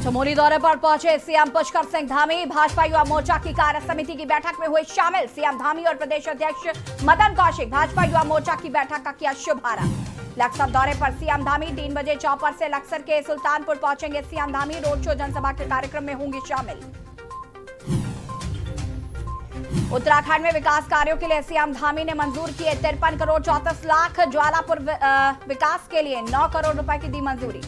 चमोली दौरे पर पहुंचे सीएम पुष्कर सिंह धामी। भाजपा युवा मोर्चा की कार्य समिति की बैठक में हुए शामिल सीएम धामी और प्रदेश अध्यक्ष मदन कौशिक। भाजपा युवा मोर्चा की बैठक का किया शुभारंभ। लक्सर दौरे पर सीएम धामी 3 बजे चौपर से लक्सर के सुल्तानपुर पहुंचेंगे सीएम धामी। रोड शो जनसभा के कार्यक्रम में होंगे शामिल। उत्तराखंड में विकास कार्यों के लिए सीएम धामी ने मंजूर किए 53 करोड़ 34 लाख। ज्वालापुर विकास के लिए 9 करोड़ रुपए की दी मंजूरी।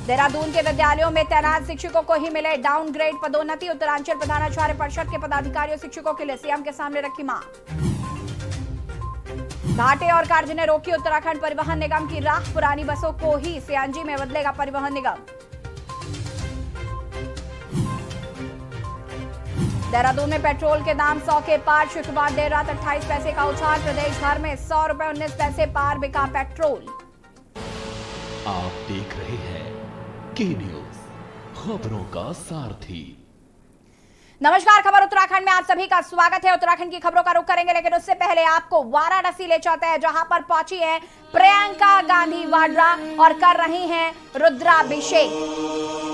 देहरादून के विद्यालयों में तैनात शिक्षकों को ही मिले डाउनग्रेड पदोन्नति। उत्तरांचल प्रधानाचार्य परिषद के पदाधिकारियों शिक्षकों के लिए सीएम के सामने रखी मांग। घाटे और कर्ज ने रोकी उत्तराखंड परिवहन निगम की राह। पुरानी बसों को ही सीएनजी में बदलेगा परिवहन निगम। देहरादून में पेट्रोल के दाम 100 के पार। शुक्रवार देर रात 28 पैसे का उछाल। प्रदेश भर में 100 रुपए 19 पैसे पार बिका पेट्रोल। आप देख रहे हैं के न्यूज, खबरों का सारथी। नमस्कार, खबर उत्तराखंड में आप सभी का स्वागत है। उत्तराखंड की खबरों का रुख करेंगे, लेकिन उससे पहले आपको वाराणसी ले चलते हैं, जहां पर पहुंची है प्रियंका गांधी वाड्रा और कर रही हैं रुद्राभिषेक।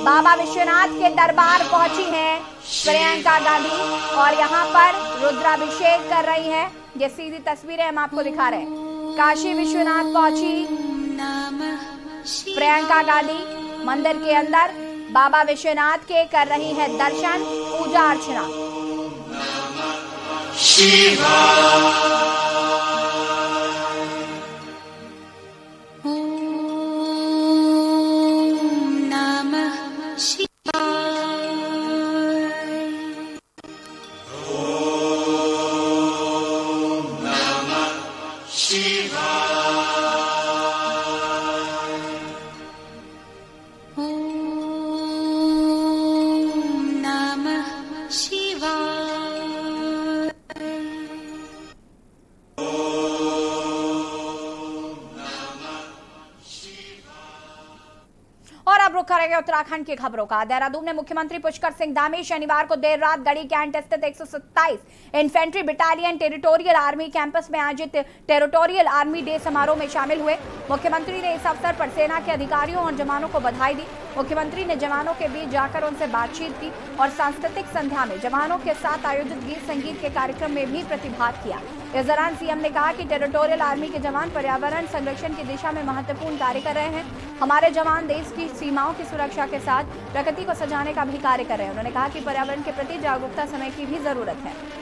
बाबा विश्वनाथ के दरबार पहुंची हैं प्रियंका गांधी और यहां पर रुद्राभिषेक कर रही हैं। ये सीधी तस्वीरें हम आपको दिखा रहे हैं। काशी विश्वनाथ पहुंची प्रियंका गांधी। मंदिर के अंदर बाबा विश्वनाथ के कर रही है दर्शन, पूजा अर्चना। और अब रुक करेंगे उत्तराखंड की खबरों का। देहरादून में मुख्यमंत्री पुष्कर सिंह धामी शनिवार को देर रात गढ़ी कैंट स्थित 127 infantry battalion territorial army campus में आयोजित टेरिटोरियल आर्मी डे समारोह में शामिल हुए। मुख्यमंत्री ने इस अवसर पर सेना के अधिकारियों और जवानों को बधाई दी। मुख्यमंत्री ने जवानों के बीच जाकर उनसे बातचीत की और सांस्कृतिक संध्या में जवानों के साथ आयोजित गीत संगीत के कार्यक्रम में भी प्रतिभाग किया। इस दौरान सीएम ने कहा कि टेरिटोरियल आर्मी के जवान पर्यावरण संरक्षण की दिशा में महत्वपूर्ण कार्य कर रहे हैं। हमारे जवान देश की सीमाओं की सुरक्षा के साथ प्रकृति को सजाने का भी कार्य कर रहे हैं। उन्होंने कहा कि पर्यावरण के प्रति जागरूकता समय की भी जरूरत है।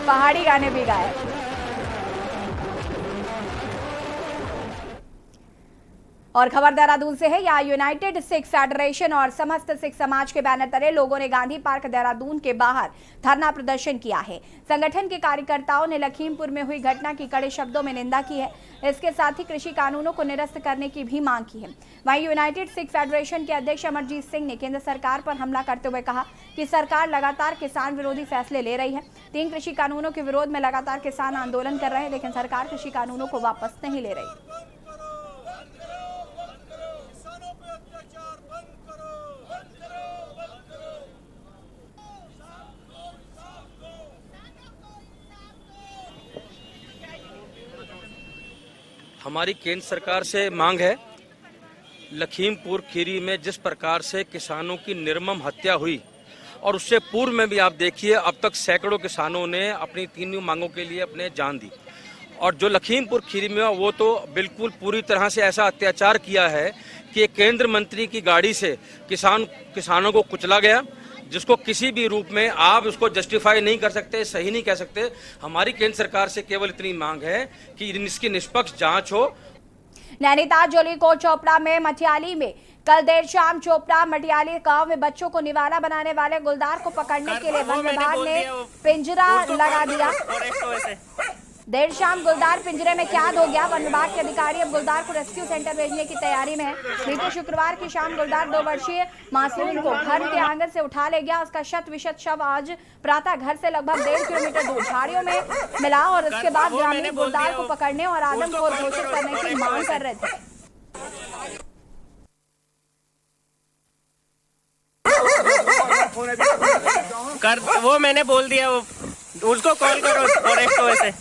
पहाड़ी गाने भी गाए। और खबर देहरादून से है। यहाँ यूनाइटेड सिख फेडरेशन और समस्त सिख समाज के बैनर तले लोगों ने गांधी पार्क देहरादून के बाहर धरना प्रदर्शन किया है। संगठन के कार्यकर्ताओं ने लखीमपुर में हुई घटना की कड़े शब्दों में निंदा की है। इसके साथ ही कृषि कानूनों को निरस्त करने की भी मांग की है। वहीं यूनाइटेड सिख फेडरेशन के अध्यक्ष अमरजीत सिंह ने केंद्र सरकार पर हमला करते हुए कहा कि सरकार लगातार किसान विरोधी फैसले ले रही है। 3 कृषि कानूनों के विरोध में लगातार किसान आंदोलन कर रहे हैं, लेकिन सरकार कृषि कानूनों को वापस नहीं ले रही। हमारी केंद्र सरकार से मांग है, लखीमपुर खीरी में जिस प्रकार से किसानों की निर्मम हत्या हुई और उससे पूर्व में भी आप देखिए अब तक सैकड़ों किसानों ने अपनी 3 मांगों के लिए अपने जान दी। और जो लखीमपुर खीरी में वो तो बिल्कुल पूरी तरह से ऐसा अत्याचार किया है कि केंद्र मंत्री की गाड़ी से किसानों को कुचला गया, जिसको किसी भी रूप में आप उसको जस्टिफाई नहीं कर सकते, सही नहीं कह सकते। हमारी केंद्र सरकार से केवल इतनी मांग है कि इसकी निष्पक्ष जांच हो। नैनीताल जोली कोट चोपड़ा में मटियाली में कल देर शाम चोपड़ा मटियाली गांव में बच्चों को निवाला बनाने वाले गुलदार को पकड़ने के लिए वन विभाग ने पिंजरा लगा दिया। देर शाम गुलदार पिंजरे में कैद हो गया। वन विभाग के अधिकारी अब गुलदार को रेस्क्यू सेंटर भेजने की तैयारी में है। बीते शुक्रवार की शाम गुलदार 2 वर्षीय मासूम को घर के आंगन से उठा ले गया। उसका शत विशत शव आज प्रातः घर से लगभग 1.5 किलोमीटर दूर झाड़ियों में मिला और इसके बाद ग्रामीण गुलदार को पकड़ने और आदमखोर घोषित करने की मांग कर रहे थे। वो मैंने बोल दिया, वो उसको कॉल करो फॉरेस्ट को ऐसे।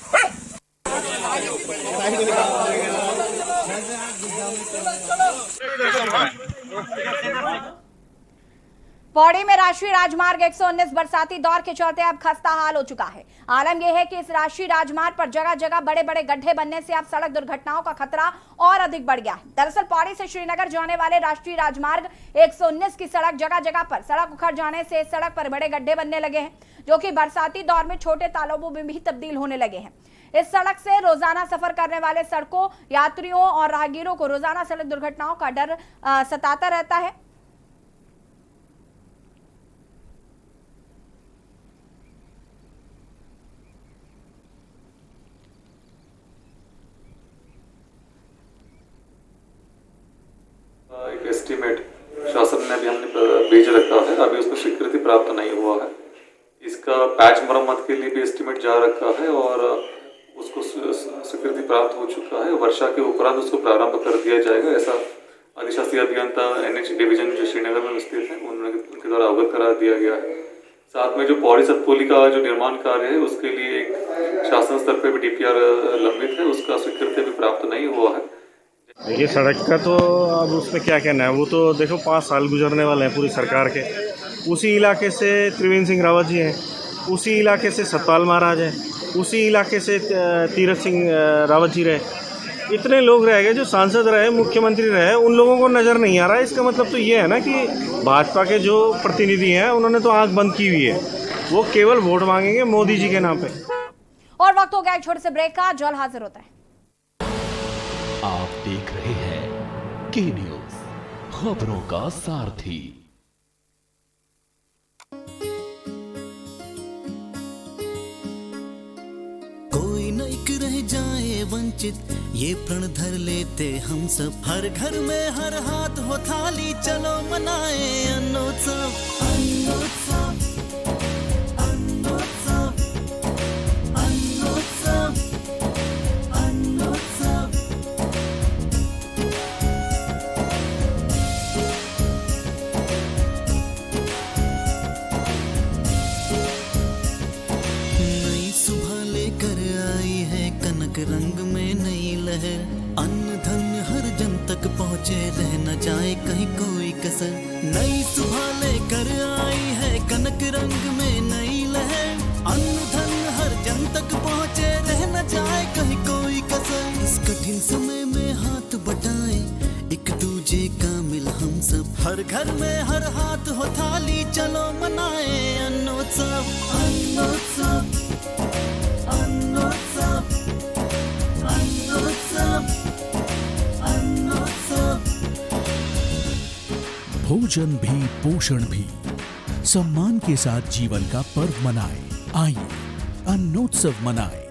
पौड़ी में राष्ट्रीय राजमार्ग 119 बरसाती दौर के चलते अब खस्ता हाल हो चुका है। आलम यह है कि इस राष्ट्रीय राजमार्ग पर जगह जगह बड़े बड़े गड्ढे बनने से अब सड़क दुर्घटनाओं का खतरा और अधिक बढ़ गया है। दरअसल पौड़ी से श्रीनगर जाने वाले राष्ट्रीय राजमार्ग 119 की सड़क जगह जगह पर सड़क उखड़ जाने से इस सड़क पर बड़े गड्ढे बनने लगे हैं, जो कि बरसाती दौर में छोटे तालाबों में भी तब्दील होने लगे हैं। इस सड़क से रोजाना सफर करने वाले सड़कों यात्रियों और राहगीरों को रोजाना सड़क दुर्घटनाओं का डर सताता रहता है। एक एस्टीमेट शासन ने अभी हमने भेज रखा है, अभी उसमें स्वीकृति प्राप्त नहीं हुआ है। इसका पैच मरम्मत के लिए भी एस्टीमेट जा रखा है और उसको स्वीकृति प्राप्त हो चुका है। वर्षा के उपरांत उसको प्रारंभ कर दिया जाएगा, ऐसा अधिशासी अभियंता NH डिवीजन जो श्रीनगर में स्थित है उनके द्वारा अवगत करा दिया गया है। साथ में जो पौड़ी सतपुली का जो निर्माण कार्य है उसके लिए एक शासन स्तर पर भी DPR लंबित है, उसका स्वीकृति भी प्राप्त नहीं हुआ है। देखिए सड़क का तो अब उसमें क्या कहना है, वो तो देखो 5 साल गुजरने वाले हैं पूरी सरकार के। उसी इलाके से त्रिवेंद्र सिंह रावत जी हैं, उसी इलाके से सतपाल महाराज हैं, उसी इलाके से तीरथ सिंह रावत जी रहे। इतने लोग रह गए जो सांसद रहे, मुख्यमंत्री रहे, उन लोगों को नज़र नहीं आ रहा है। इसका मतलब तो ये है ना कि भाजपा के जो प्रतिनिधि हैं उन्होंने तो आंख बंद की हुई है, वो केवल वोट मांगेंगे मोदी जी के नाम पे। और वक्त हो गया एक छोटे से ब्रेक का, जल्द हाजिर होता है। आप देख रहे हैं के न्यूज, खबरों का सारथी। कोई नहीं रह जाए वंचित, ये प्रण धर लेते हम सब। हर घर में हर हाथ हो थाली, चलो मनाए अन्नोत्सव। अन्नोत्सव, अन्नोत्सव, अन्नोत्सव, अन्नोत्सव। नई सुबह लेकर आई है कनक रंग में नई लहर। अन्न धन हर जन तक पहुँचे, रह न जाए कहीं कोई कसर। नई सुबह लेकर आई है कनक रंग में नई लहर। अन्न धन हर जन तक पहुँचे, रह न जाए कहीं कोई कसर। इस कठिन समय में हाथ बटाए, एक दूजे का मिल हम सब। हर घर में हर हाथ हो थाली, चलो मनाए अन्नोत्सव। अन्नोत्सव, अन्नोत्सव, अन्नोत्सव, अन्नोत्सव। भोजन भी पोषण भी, सम्मान के साथ जीवन का पर्व मनाए। आइए अन्नोत्सव मनाए।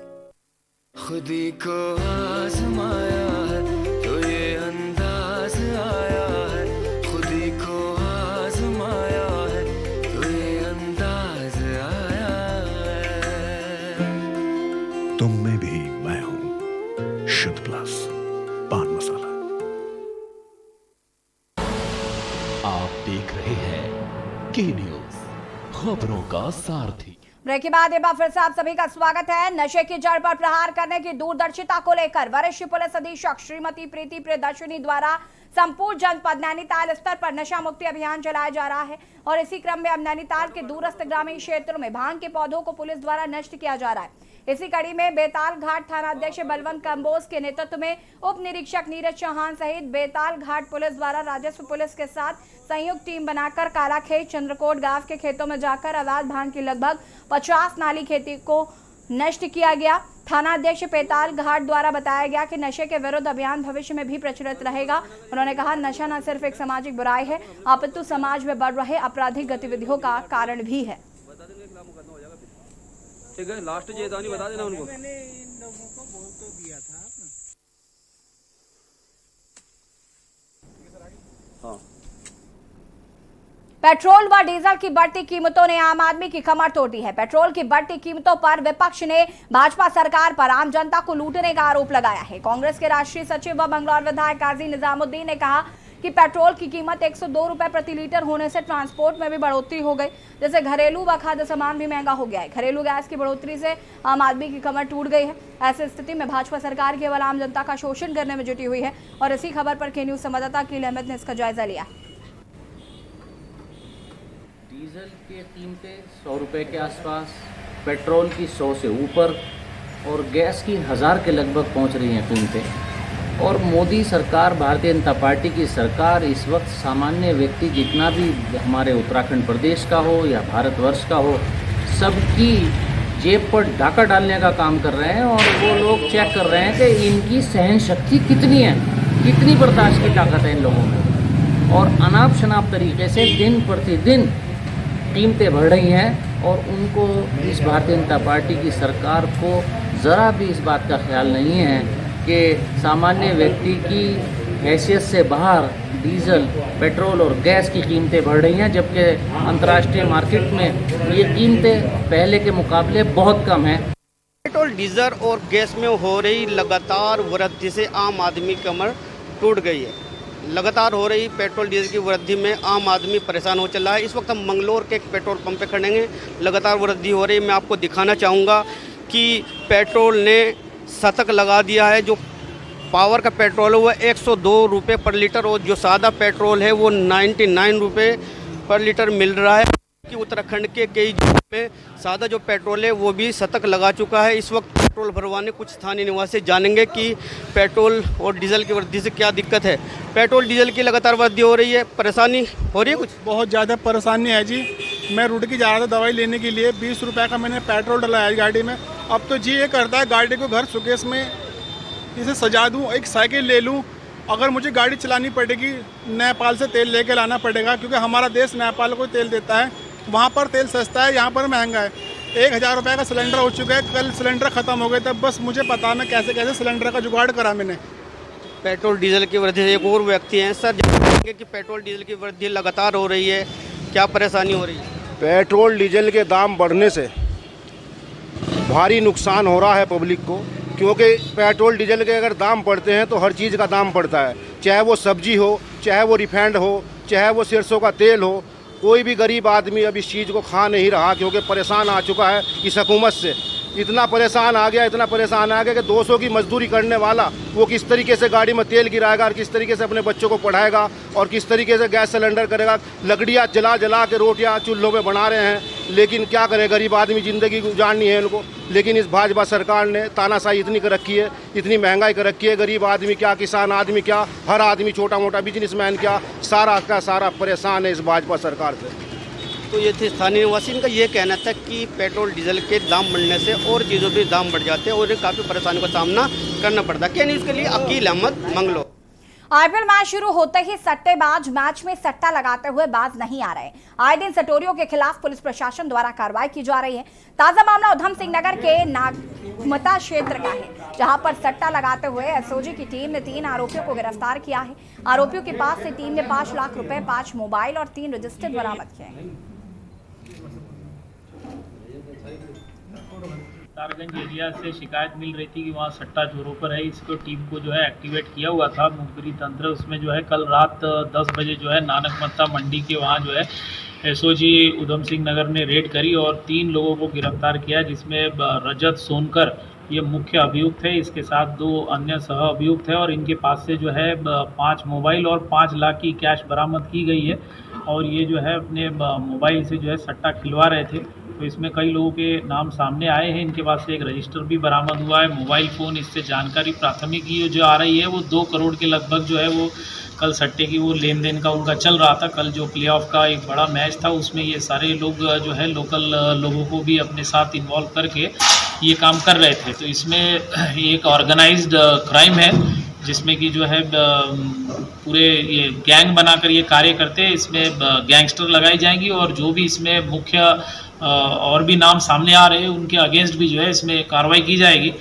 खुदी को आजमाया है तो ये अंदाज आया है। खुदी को आजमाया है तो ये अंदाज आया है। तुम में भी मैं हूं, शुद्ध प्लस पान मसाला। आप देख रहे हैं के न्यूज, खबरों का सारथी। ब्रेक के बाद एक बार फिर से आप सभी का स्वागत है। नशे की जड़ पर प्रहार करने की दूरदर्शिता को लेकर वरिष्ठ पुलिस अधीक्षक श्रीमती प्रीति प्रियदर्शनी द्वारा संपूर्ण जनपद नैनीताल स्तर पर नशा मुक्ति अभियान चलाया जा रहा है और इसी क्रम में अब नैनीताल के दूरस्थ ग्रामीण क्षेत्रों में भांग के पौधों को पुलिस द्वारा नष्ट किया जा रहा है। इसी कड़ी में बेताल घाट थाना अध्यक्ष बलवंत कंबोज के नेतृत्व में उप निरीक्षक नीरज चौहान सहित बेताल घाट पुलिस द्वारा राजस्व पुलिस के साथ संयुक्त टीम बनाकर कालाखेत चंद्रकोट गांव के खेतों में जाकर अवैध भांग की लगभग 50 नाली खेती को नष्ट किया गया। थाना अध्यक्ष बेताल घाट द्वारा बताया गया कि नशे के विरुद्ध अभियान भविष्य में भी प्रचलित रहेगा। उन्होंने कहा, नशा न सिर्फ एक सामाजिक बुराई है, अपितु समाज में बढ़ रहे आपराधिक गतिविधियों का कारण भी है। ठीक है, लास्ट चेतावनी बता देना उनको। मैंने इन लोगों को बोल तो दिया था। पेट्रोल व डीजल की बढ़ती कीमतों ने आम आदमी की कमर तोड़ दी है। पेट्रोल की बढ़ती कीमतों पर विपक्ष ने भाजपा सरकार पर आम जनता को लूटने का आरोप लगाया है। कांग्रेस के राष्ट्रीय सचिव व बंगलौर विधायक काजी निजामुद्दीन ने कहा कि पेट्रोल की कीमत 102 रुपए प्रति लीटर होने से ट्रांसपोर्ट में भी बढ़ोतरी हो गई, जैसे घरेलू व खाद्य सामान भी महंगा हो गया है। घरेलू गैस की बढ़ोतरी से आम आदमी की कमर टूट गई है। ऐसी स्थिति में भाजपा सरकार केवल आम जनता का शोषण करने में जुटी हुई है। और इसी खबर पर के न्यूज संवाददाता अकील अहमद ने इसका जायजा लिया। डीजल की कीमतें 100 रुपये के आसपास, पेट्रोल की 100 से ऊपर और गैस की 1000 के लगभग पहुंच रही हैं कीमतें। और मोदी सरकार, भारतीय जनता पार्टी की सरकार इस वक्त सामान्य व्यक्ति जितना भी हमारे उत्तराखंड प्रदेश का हो या भारतवर्ष का हो, सबकी जेब पर डाका डालने का काम कर रहे हैं। और वो लोग चेक कर रहे हैं कि इनकी सहन शक्ति कितनी है, कितनी बर्दाश्त की ताकत है इन लोगों में। और अनाप शनाप तरीके से दिन प्रतिदिन कीमतें बढ़ रही हैं और उनको, इस भारतीय जनता पार्टी की सरकार को ज़रा भी इस बात का ख्याल नहीं है कि सामान्य व्यक्ति की हैसियत से बाहर डीजल, पेट्रोल और गैस की कीमतें बढ़ रही हैं, जबकि अंतर्राष्ट्रीय मार्केट में ये कीमतें पहले के मुकाबले बहुत कम हैं। पेट्रोल, डीजल और गैस में हो रही लगातार वृद्धि से आम आदमी की कमर टूट गई है। लगातार हो रही पेट्रोल डीजल की वृद्धि में आम आदमी परेशान हो चला है। इस वक्त हम मंगलोर के एक पेट्रोल पंप पे खड़े हैं। लगातार वृद्धि हो रही है। मैं आपको दिखाना चाहूँगा कि पेट्रोल ने शतक लगा दिया है। जो पावर का पेट्रोल है वो 102 रुपये पर लीटर और जो सादा पेट्रोल है वो 99 रुपये पर लीटर मिल रहा है। कि उत्तराखंड के कई जिलों में सादा जो पेट्रोल है वो भी शतक लगा चुका है। इस वक्त पेट्रोल भरवाने कुछ स्थानीय निवासी जानेंगे कि पेट्रोल और डीजल की वृद्धि से क्या दिक्कत है। पेट्रोल डीजल की लगातार वृद्धि हो रही है, परेशानी हो रही है कुछ? बहुत ज़्यादा परेशानी है जी। मैं रुड़की जा रहा था दवाई लेने के लिए, 20 रुपये का मैंने पेट्रोल डलाया गाड़ी में। अब तो जी ये करता है गाड़ी को घर सुकेश में इसे सजा दूँ, एक साइकिल ले लूँ। अगर मुझे गाड़ी चलानी पड़ेगी नेपाल से तेल लेके लाना पड़ेगा, क्योंकि हमारा देश नेपाल को तेल देता है। वहाँ पर तेल सस्ता है, यहाँ पर महंगा है। 1000 रुपये का सिलेंडर हो चुका है। कल सिलेंडर ख़त्म हो गए थे। बस मुझे पता मैं कैसे कैसे सिलेंडर का जुगाड़ करा मैंने। पेट्रोल डीजल की वृद्धि से एक और व्यक्ति हैं सर, जानेंगे कि पेट्रोल डीजल की वृद्धि लगातार हो रही है, क्या परेशानी हो रही है? पेट्रोल डीजल के दाम बढ़ने से भारी नुकसान हो रहा है पब्लिक को, क्योंकि पेट्रोल डीजल के अगर दाम बढ़ते हैं तो हर चीज़ का दाम बढ़ता है। चाहे वो सब्जी हो, चाहे वो रिफाइंड हो, चाहे वो सरसों का तेल हो। कोई भी गरीब आदमी अब इस चीज़ को खा नहीं रहा, क्योंकि परेशान आ चुका है इस हुकूमत से। इतना परेशान आ गया कि 200 की मजदूरी करने वाला वो किस तरीके से गाड़ी में तेल गिराएगा और किस तरीके से अपने बच्चों को पढ़ाएगा और किस तरीके से गैस सिलेंडर करेगा। लकड़ियाँ जला जला के रोटियाँ चूल्हों पे बना रहे हैं, लेकिन क्या करें, गरीब आदमी ज़िंदगी गुजारनी है उनको। लेकिन इस भाजपा सरकार ने तानाशाही इतनी कर रखी है, इतनी महंगाई कर रखी है। गरीब आदमी क्या, किसान आदमी क्या, हर आदमी छोटा मोटा बिजनेसमैन क्या, सारा का सारा परेशान है इस भाजपा सरकार से। तो ये थे स्थानीय निवासी। इनका ये कहना था कि पेट्रोल डीजल के दाम बढ़ने से और चीज़ों के दाम बढ़ जाते हैं और इन्हें काफ़ी परेशानी का सामना करना पड़ता है। क्या न्यूज़ के लिए अकील अहमद, मंगलोर। आईपीएल मैच शुरू होते ही सट्टेबाज मैच में सट्टा लगाते हुए बाज नहीं आ रहे। आए दिन सटोरियों के खिलाफ पुलिस प्रशासन द्वारा कार्रवाई की जा रही है। ताजा मामला उधम सिंह नगर के नागमता क्षेत्र का है, जहां पर सट्टा लगाते हुए एसओजी की टीम ने 3 आरोपियों को गिरफ्तार किया है। आरोपियों के पास से टीम ने 5 लाख रुपए, 5 मोबाइल और 3 रजिस्टर बरामद किए हैं। तारगंज एरिया से शिकायत मिल रही थी कि वहाँ सट्टा जोरों पर है। इसको टीम को जो है एक्टिवेट किया हुआ था मुखबिरी तंत्र। उसमें जो है कल रात 10 बजे जो है नानकमत्ता मंडी के वहाँ जो है एसओजी उधम सिंह नगर ने रेड करी और 3 लोगों को गिरफ्तार किया, जिसमें रजत सोनकर ये मुख्य अभियुक्त है। इसके साथ 2 अन्य सह अभियुक्त है और इनके पास से जो है 5 मोबाइल और 5 लाख की कैश बरामद की गई है। और ये जो है अपने मोबाइल से जो है सट्टा खिलवा रहे थे। तो इसमें कई लोगों के नाम सामने आए हैं। इनके पास से एक रजिस्टर भी बरामद हुआ है, मोबाइल फ़ोन। इससे जानकारी प्राथमिक जो आ रही है वो 2 करोड़ के लगभग जो है वो कल सट्टे की वो लेन देन का उनका चल रहा था। कल जो प्लेऑफ का एक बड़ा मैच था उसमें ये सारे लोग जो है लोकल लोगों को भी अपने साथ इन्वॉल्व करके ये काम कर रहे थे। तो इसमें एक ऑर्गेनाइज्ड क्राइम है जिसमें कि जो है पूरे ये गैंग बनाकर ये कार्य करते हैं। इसमें गैंगस्टर लगाई जाएंगी और जो भी इसमें मुख्य और भी नाम सामने आ रहे हैं, उनके अगेंस्ट भी जो है इसमें कार्रवाई की जाएगी।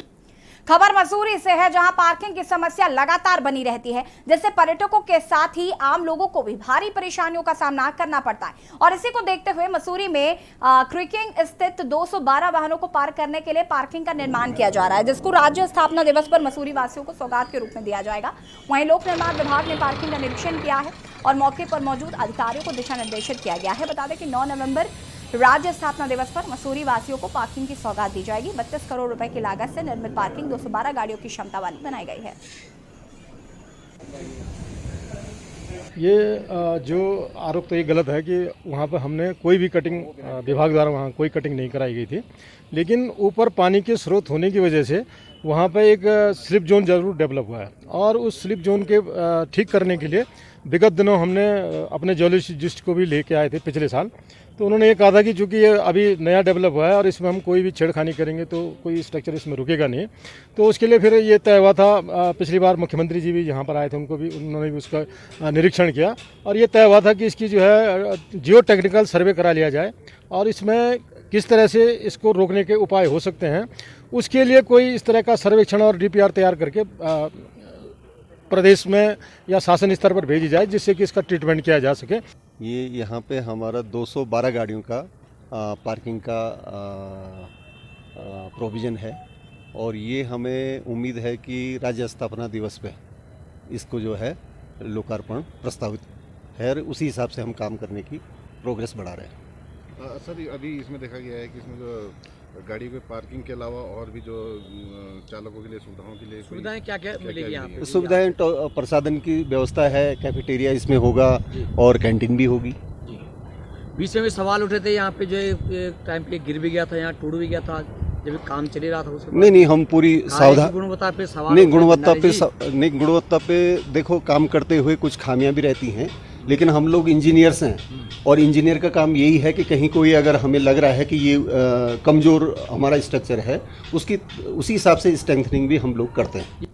खबर मसूरी से है, जहां पार्किंग की समस्या लगातार बनी रहती है, जिससे पर्यटकों के साथ ही आम लोगों को भी भारी परेशानियों का सामना करना पड़ता है। और इसी को देखते हुए मसूरी में क्रिकिंग स्थित 212 वाहनों को पार्क करने के लिए पार्किंग का निर्माण किया जा रहा है, जिसको राज्य स्थापना दिवस पर मसूरी वासियों को सौगात के रूप में दिया जाएगा। वहीं लोक निर्माण विभाग ने पार्किंग का निरीक्षण किया है और मौके पर मौजूद अधिकारियों को दिशा निर्देशित किया गया है। बता दें कि 9 नवंबर राज्य स्थापना दिवस पर मसूरी वासियों को पार्किंग की सौगात दी जाएगी। 32 करोड़ रुपए की लागत से निर्मित पार्किंग 212 गाड़ियों की क्षमता वाली बनाई गई है। ये जो आरोप तो ये गलत है कि वहाँ पर हमने कोई भी कटिंग विभाग द्वारा वहाँ कोई कटिंग नहीं कराई गई थी, लेकिन ऊपर पानी के स्रोत होने की वजह से वहाँ पर एक स्लिप जोन जरूर डेवलप हुआ है और उस स्लिप जोन के ठीक करने के लिए विगत दिनों हमने अपने जियोलॉजिस्ट को भी लेके आए थे पिछले साल। तो उन्होंने ये कहा था कि चूंकि ये अभी नया डेवलप हुआ है और इसमें हम कोई भी छेड़खानी करेंगे तो कोई स्ट्रक्चर इसमें रुकेगा नहीं। तो उसके लिए फिर ये तय हुआ था, पिछली बार मुख्यमंत्री जी भी यहाँ पर आए थे, उन्होंने भी उसका निरीक्षण किया और ये तय हुआ था कि इसकी जो है जियो टेक्निकल सर्वे करा लिया जाए और इसमें किस तरह से इसको रोकने के उपाय हो सकते हैं, उसके लिए कोई इस तरह का सर्वेक्षण और DPR तैयार करके प्रदेश में या शासन स्तर पर भेजी जाए, जिससे कि इसका ट्रीटमेंट किया जा सके। ये यहाँ पे हमारा 212 गाड़ियों का पार्किंग का प्रोविज़न है और ये हमें उम्मीद है कि राज्य स्थापना दिवस पे इसको जो है लोकार्पण प्रस्तावित है और उसी हिसाब से हम काम करने की प्रोग्रेस बढ़ा रहे हैं। सर अभी इसमें देखा गया है कि इसमें जो गाड़ी के पार्किंग के अलावा और भी जो चालकों के लिए सुविधाओं के लिए सुविधाएं क्या क्या मिलेगी यहाँ पे? सुविधाएं प्रसाधन की व्यवस्था है, कैफेटेरिया इसमें होगा और कैंटीन भी होगी। बीच में भी सवाल उठे थे यहाँ पे जो एक टाइम पे गिर भी गया था, यहाँ टूट भी गया था जब काम चल रहा था उसके। नहीं हम पूरी सावधान गुणवत्ता पे सवाल नहीं, गुणवत्ता पे देखो काम करते हुए कुछ खामियां भी रहती हैं, लेकिन हम लोग इंजीनियर्स हैं और इंजीनियर का काम यही है कि कहीं कोई अगर हमें लग रहा है कि ये कमज़ोर हमारा स्ट्रक्चर है, उसी हिसाब से स्ट्रेंथनिंग भी हम लोग करते हैं।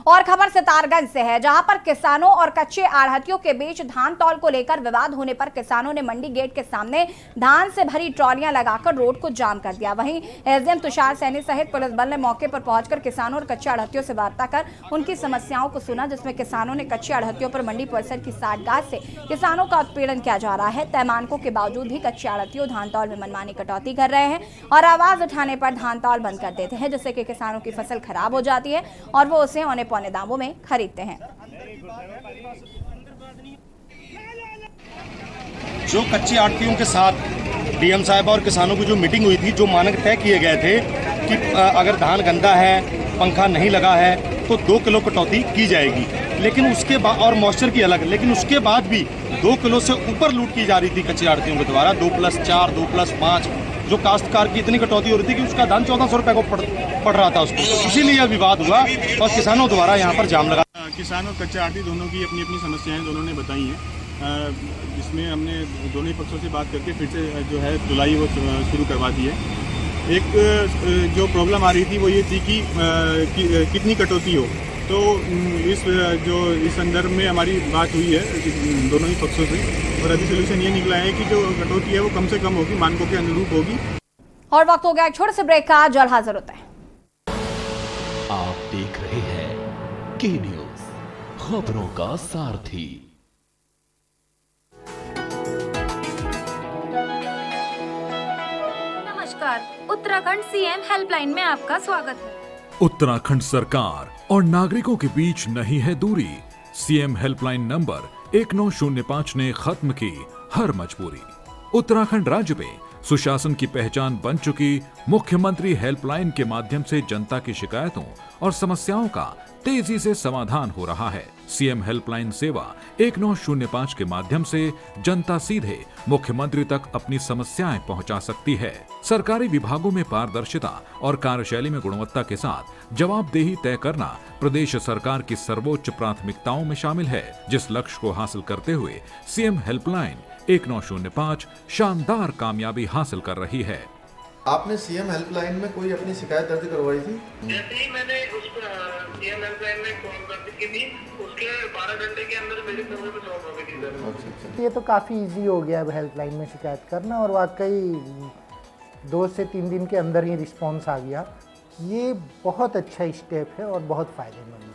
और खबर सितारगंज से है, जहां पर किसानों और कच्चे आढ़तियों के बीच धान तौल को लेकर विवाद होने पर किसानों ने मंडी गेट के सामने धान से भरी ट्रॉलियां लगाकर रोड को जाम कर दिया। वहीं एसडीएम तुषार सैनी सहित पुलिस बल ने मौके पर पहुंचकर किसानों और कच्चे आढ़तियों से वार्ता कर उनकी समस्याओं को सुना, जिसमें किसानों ने कच्चे आढ़तियों पर मंडी परिसर की साठगांठ से किसानों का उत्पीड़न किया जा रहा है। तय मानकों के बावजूद भी कच्चे आढ़तियों धान तौल में मनमानी कटौती कर रहे हैं और आवाज उठाने पर धान तौल बंद कर देते हैं, जिससे कि किसानों की फसल खराब हो जाती है और वो उसे औने पौने दामों में खरीदते हैं। जो कच्चे आढ़तियों के साथ डीएम साहब और किसानों की जो मीटिंग हुई थी, जो मानक तय किए गए थे कि अगर धान गंदा है, पंखा नहीं लगा है तो 2 किलो कटौती की जाएगी, लेकिन उसके बाद और मॉइस्चर की अलग, लेकिन उसके बाद भी 2 किलो से ऊपर लूट की जा रही थी कच्चे आढ़तियों के द्वारा। 2+4, 2+5 जो काश्तकार की इतनी कटौती हो रही थी कि उसका धान 1400 रुपये को पड़ रहा था उसको, इसीलिए यह विवाद हुआ और किसानों द्वारा यहाँ पर जाम लगा। किसान और कच्चे आढ़ती दोनों की अपनी अपनी समस्याएं दोनों ने बताई हैं, जिसमें हमने दोनों ही पक्षों से बात करके फिर से जो है धुलाई वो शुरू करवा दी है। एक जो प्रॉब्लम आ रही थी वो ये थी कि कितनी कटौती हो, तो इस संदर्भ में हमारी बात हुई है दोनों ही पक्षों से और अभी सोल्यूशन ये निकला है कि जो कटौती है वो कम से कम होगी, मानकों के अनुरूप होगी। और वक्त हो गया छोटे से ब्रेक का, जल्द हाजिर होता है। आप देख रहे हैं के न्यूज़, खबरों का सारथी। नमस्कार, उत्तराखंड सीएम हेल्पलाइन में आपका स्वागत है। उत्तराखंड सरकार और नागरिकों के बीच नहीं है दूरी। सीएम हेल्पलाइन नंबर 1905 ने खत्म की हर मजबूरी। उत्तराखंड राज्य में सुशासन की पहचान बन चुकी मुख्यमंत्री हेल्पलाइन के माध्यम से जनता की शिकायतों और समस्याओं का तेजी से समाधान हो रहा है। सीएम हेल्पलाइन सेवा 1905 के माध्यम से जनता सीधे मुख्यमंत्री तक अपनी समस्याएं पहुंचा सकती है। सरकारी विभागों में पारदर्शिता और कार्यशैली में गुणवत्ता के साथ जवाबदेही तय करना प्रदेश सरकार की सर्वोच्च प्राथमिकताओं में शामिल है, जिस लक्ष्य को हासिल करते हुए सीएम हेल्पलाइन 1905 शानदार कामयाबी हासिल कर रही है। आपने सीएम हेल्पलाइन में कोई अपनी शिकायत दर्ज करवाई थी? जैसे ही मैंने उस सीएम हेल्पलाइन में कॉल कर की थी, उसके 12 घंटे के अंदर मेरे सर्वे में सॉल्व हो गई थी सर। ये तो काफ़ी इजी हो गया अब हेल्पलाइन में शिकायत करना और वाकई 2 से 3 दिन के अंदर ही रिस्पॉन्स आ गया। ये बहुत अच्छा स्टेप है और बहुत फायदेमंद है।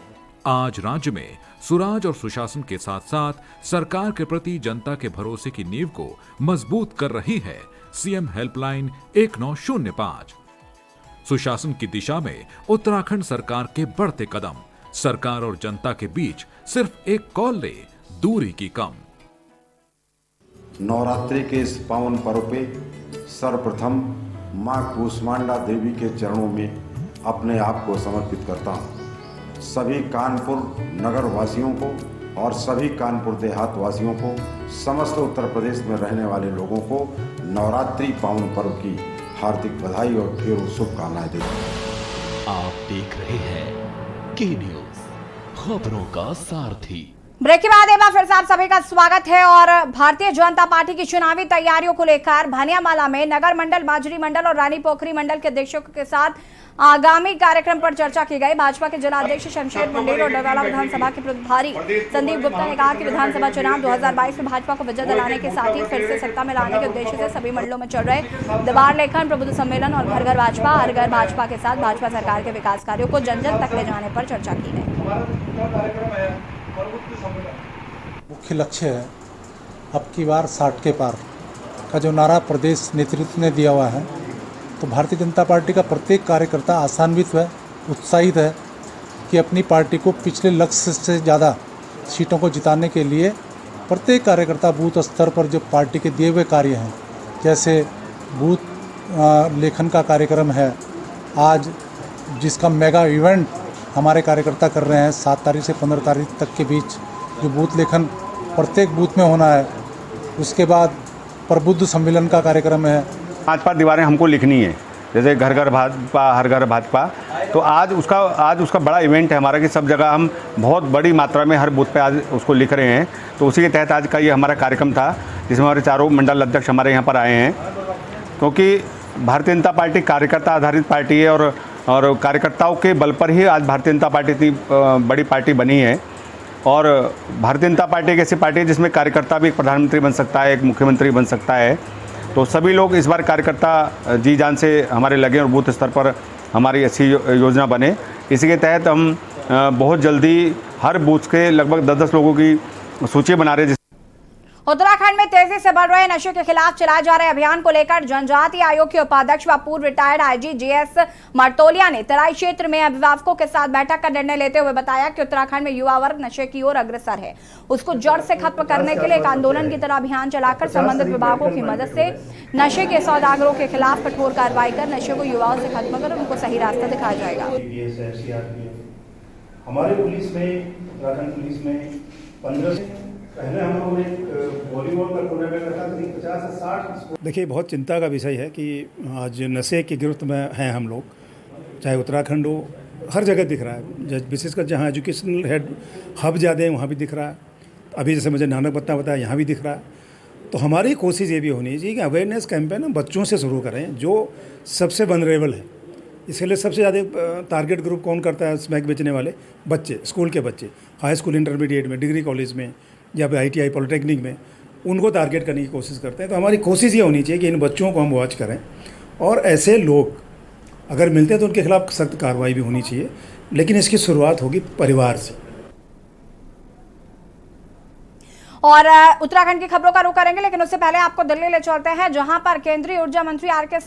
आज राज्य में सुराज और सुशासन के साथ साथ सरकार के प्रति जनता के भरोसे की नींव को मजबूत कर रही है सीएम हेल्पलाइन 1905। सुशासन की दिशा में उत्तराखंड सरकार के बढ़ते कदम, सरकार और जनता के बीच सिर्फ एक कॉल ले दूरी की कम। नवरात्रि के इस पावन पर्व पे सर्वप्रथम मां कूष्मांडा देवी के चरणों में अपने आप को समर्पित करता हूं। सभी कानपुर नगर वासियों को और सभी कानपुर देहात वासियों को, समस्त उत्तर प्रदेश में रहने वाले लोगों को नवरात्रि पावन पर्व की हार्दिक बधाई और ढेरों शुभकामनाएं देता हूं। आप देख रहे हैं के न्यूज, खबरों का सारथी। ब्रेक के बाद एक बार फिर से आप सभी का स्वागत है। और भारतीय जनता पार्टी की चुनावी तैयारियों को लेकर भानियामाला में नगर मंडल, माजरी मंडल और रानी पोखरी मंडल के अध्यक्षों के साथ आगामी कार्यक्रम पर चर्चा की गई। भाजपा के जिला अध्यक्ष शमशेर मुंडेर और डगाला विधानसभा के प्रभारी संदीप गुप्ता ने कहा कि विधानसभा चुनाव 2022 में भाजपा को विजय दिलाने के साथ ही फिर से सत्ता में लाने के उद्देश्य से सभी मंडलों में चल रहे दीवार लेखन, प्रबुद्ध सम्मेलन और घर घर भाजपा, हर घर भाजपा के साथ भाजपा सरकार के विकास कार्यों को जन जन तक ले जाने पर चर्चा की गई। मुख्य लक्ष्य है अब की बार 60 के पार का जो नारा प्रदेश नेतृत्व ने दिया हुआ है, तो भारतीय जनता पार्टी का प्रत्येक कार्यकर्ता आशान्वित है, उत्साहित है कि अपनी पार्टी को पिछले लक्ष्य से ज़्यादा सीटों को जिताने के लिए प्रत्येक कार्यकर्ता बूथ स्तर पर जो पार्टी के दिए हुए कार्य हैं, जैसे बूथ लेखन का कार्यक्रम है आज, जिसका मेगा इवेंट हमारे कार्यकर्ता कर रहे हैं 7 तारीख से 15 तारीख तक के बीच, जो बूथ लेखन प्रत्येक बूथ में होना है। उसके बाद प्रबुद्ध सम्मेलन का कार्यक्रम है। 5 दीवारें हमको लिखनी है, जैसे घर घर भाजपा, हर घर भाजपा। तो आज उसका बड़ा इवेंट है हमारा कि सब जगह हम बहुत बड़ी मात्रा में हर बूथ पे आज उसको लिख रहे हैं। तो उसी के तहत आज का ये हमारा कार्यक्रम था, जिसमें हमारे चारों मंडल अध्यक्ष हमारे यहाँ पर आए हैं, क्योंकि भारतीय जनता पार्टी कार्यकर्ता आधारित पार्टी है और कार्यकर्ताओं के बल पर ही आज भारतीय जनता पार्टी इतनी बड़ी पार्टी बनी है। और भारतीय जनता पार्टी एक ऐसी पार्टी है जिसमें कार्यकर्ता भी एक प्रधानमंत्री बन सकता है, एक मुख्यमंत्री बन सकता है। तो सभी लोग इस बार कार्यकर्ता जी जान से हमारे लगे और बूथ स्तर पर हमारी अच्छी योजना बने। इसी के तहत हम बहुत जल्दी हर बूथ के लगभग 10-10 लोगों की सूची बना रहे हैं। उत्तराखंड में तेजी से बढ़ रहे नशे के खिलाफ चलाए जा रहे अभियान को लेकर जनजातीय आयोग के उपाध्यक्ष व पूर्व रिटायर्ड आईजी जेएस मर्तोलिया ने तराई क्षेत्र में अभिभावकों के साथ बैठक कर निर्णय लेते हुए बताया कि उत्तराखंड में युवा वर्ग नशे की ओर अग्रसर है। उसको जड़ से खत्म करने के लिए एक आंदोलन की तरह अभियान चलाकर संबंधित विभागों की मदद से नशे के सौदागरों के खिलाफ कठोर कार्रवाई कर नशे को युवाओं से खत्म कर उनको सही रास्ता दिखाया जाएगा। हमारे पुलिस में, उत्तराखंड पुलिस में 15 पहले हम लोग एक वॉलीबॉल का टूर्नामेंट रखा, करीब 50 से 60। देखिए, बहुत चिंता का विषय है कि आज नशे की गिरफ्त में हैं हम लोग, चाहे उत्तराखंड हो, हर जगह दिख रहा है। विशेषकर जहाँ एजुकेशनल हेड हब ज़्यादा है वहाँ भी दिख रहा है। अभी जैसे मुझे नानक बत्ता बताया, यहाँ भी दिख रहा है। तो हमारी कोशिश ये भी होनी चाहिए कि अवेयरनेस कैंपेन हम बच्चों से शुरू करें, जो सबसे वनरेबल है। इसके लिए सबसे ज़्यादा टारगेट ग्रुप कौन करता है? स्मैक बेचने वाले बच्चे, स्कूल के बच्चे, हाई स्कूल, इंटरमीडिएट में, डिग्री कॉलेज में या फिर ITI पॉलिटेक्निक में, उनको टारगेट करने की कोशिश करते हैं। तो हमारी कोशिश ये होनी चाहिए कि इन बच्चों को हम वॉच करें और ऐसे लोग अगर मिलते हैं तो उनके खिलाफ सख्त कार्रवाई भी होनी चाहिए। लेकिन इसकी शुरुआत होगी परिवार से। और उत्तराखंड की खबरों का रुख करेंगे, लेकिन उससे पहले आपको दिल्ली ले चलते हैं, जहां पर केंद्रीय ऊर्जा मंत्री RK